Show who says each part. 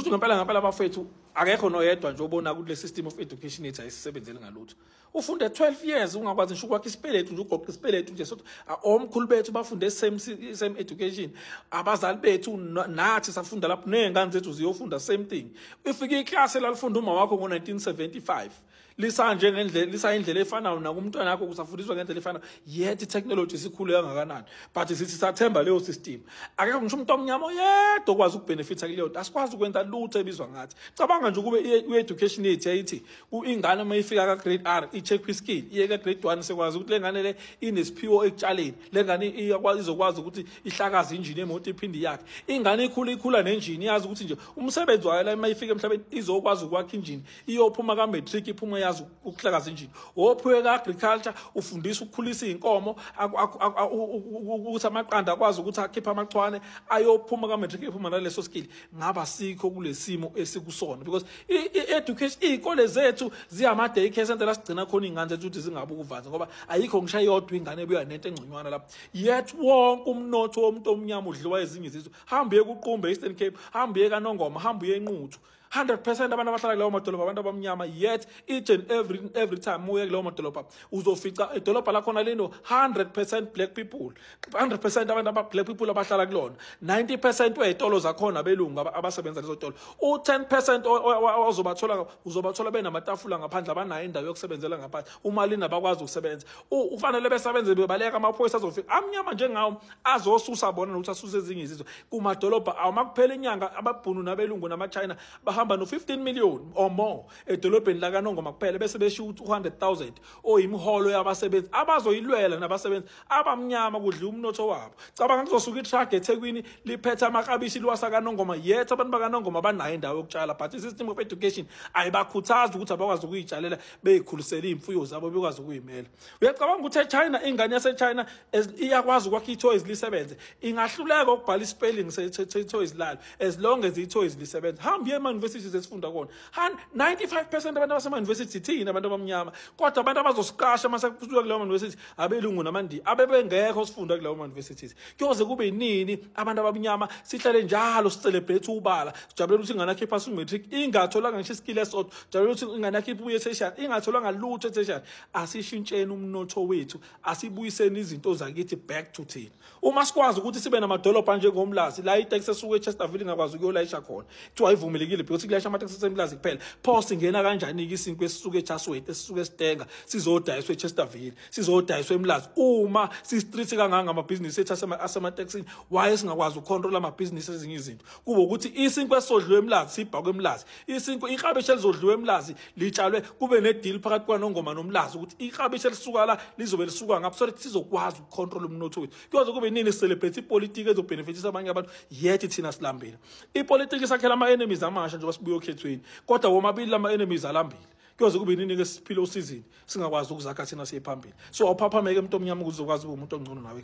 Speaker 1: ukuthi ngempela bafethu akekho noyedwa nje obona ukuthi le system of education yethu ayisebenzele ngalutho. Ufunde 12 years ungakwazi nje ukwakha isipeletu nje ugoqa isipeletu nje sokuthi omkhulu bethu bafunde same education, abazali bethu nathi safunda lapho nezingane zethu ziyofunda same thing. Ifike iclass lalifunda uma wakho ngo1975 lisanje ngendlela lisayindlela efanayo nakumntwana wakho kusafundiswa ngendlela efanayo, yet technology isikhulu kangakanani, but sithi sathemba leyo system. Akekho ngisho umuntu omnyama yedwa okwazi ukubenefita kuleyo nto, asikwazi ukwenza lutho ebizwa ngathi. Cabanga nje kube i-education yethu yayithi ingane uma ifika ka grade R i-check skill, iye ka grade 1 sekwazi ukuthi le ngane le inesiphiwo ekutshaleni, le ngane izokwazi ukuthi ihlakaze injini yemoto iphindi yakhe. Ingane ikhula nenjini yazi ukuthi nje umsebenzi wayo la uma ifika emhlabeni izokwazi ukwakha injini, iyophuma ka matric iphuma yazi ukuhlakaza injini. Ophiwe ka agriculture ufundisa ukukhulisa inkomo ukuthi amaqanda akwazi ukuthi akhipha amachwane ayophuma ka matric iphuma naleso skill. Ngaba sikho kulesimo esikusona because education izikole zethu ziyama day care center la sigcina khona ingane zethu ukuthi zingabe ukuvanza ngoba ayikho ngisha yodwa ingane ebuya nento engconywana lapha. Yet wonke umnotho womuntu omnyama udliwa ezinye izizwe. Hambe kuqumbe Eastern Cape, hambe kaNongoma, hambe eNquthu. 100% abantu abahlala kuleyo madolobha abantu abamnyama, yet each and every time uye kuleyo madolobha uzofica idolobha la khona leno 100% black people, 100% abantu black people abahlala kulona, 90% wezitolo zakhona belungu abasebenza lezo tolo, u10% uzobathola benamatafula ngaphandle abanayo indawo yokusebenzela ngaphandle, umalini abakwazi ukusebenza. Ufanele besebenze bebaleka amaphoyisa azofika amnyama njengawo azosusa bona nokuthi asuse ezinye izizwe kumadolobha. Awumakuphela inyanga ababhunu nabelungu nama-China bahamba no 15 million or more edolobheni la kaNongoma kuphela bese beshiya 200,000 oyimholo yabasebenzi abazoyilwela nabasebenzi abamnyama kudla umnotho wabo. Cabanga kuzosuka iTruck eThekwini liphethe amakabishi liwasa kaNongoma, yet abantu bakaNongoma banayo indawo yokutshala, but i-system of education ayibakhuthaza ukuthi abakwazi ukuyitshalela beyikhulisela imfuyo zabo bekwazi ukuyimela. Uyacabanga ukuthi eChina ingane yaseChina iyakwazi ukwakha i-toys lisebenze, ingahluleka ukubhala i-spelling se-toys lalo as long as i-toys lisebenze. Hambe ema-universities esifunda kona 95% abantu abasema-university thina abantu abamnyama, kodwa abantu abazosikasha mase kusuka kuleyo university abelungu namandi abebengekho sifunda kuleyo universities. Kuyoze kube nini abantu abamnyama sihlale njalo sicelebrate ubala, sijabulela ukuthi ingane yakhe iphasa umatric ingatholanga ngisho iskill esodwa, sijabulela ukuthi ingane yakhe ibuye e-tertiary ingatholanga lutho e-tertiary. Asishintsheni umnotho wethu, asibuyiseni izinto zakithi back to thina. Uma sikwazi ukuthi sibe namadolobha njengomlazi la itaxi esuka eChesterfield ingakwazi ukuyolayisha khona kuthiwa ayivumelekile because kulayisha amateksi eMlazi kuphela, pho singena kanjani-ke isinkwe esisuka eChartworth esisuka eStenga sizodayiswa eChesterfield sizodayiswa eMlazi? Uma si-street kanganga amabhizinisi ethu asemateksini, waye singakwazi ukucontrola amabhizinisi ezinye izinto? Kube ukuthi isinkwe esizodliwa eMlazi sibhakwe eMlazi, isinkwe iklabishi elizodliwa eMlazi litshalwe, kube ne-deal phakathi kwaNongoma noMlazi ukuthi iklabishi elisuka la lizobe lisuka ngapho so that sizokwazi ukucontrola umnotho wethu. Kuyoze kube nini celebrate ipolitiki ezobhenefithisa abanye abantu, yet thina silambile. Ipolitiki isakhela ama-enemies amasha njengoba sibuye okhethweni, kodwa womabili lama-enemies alambile. Kuyoze kube nini-ke siphile osizini singakwazi ukuzakha thina siye phambili. So awuphaphameke umuntu omnyama ukuze ukwazi ube umuntu ongcono nawe.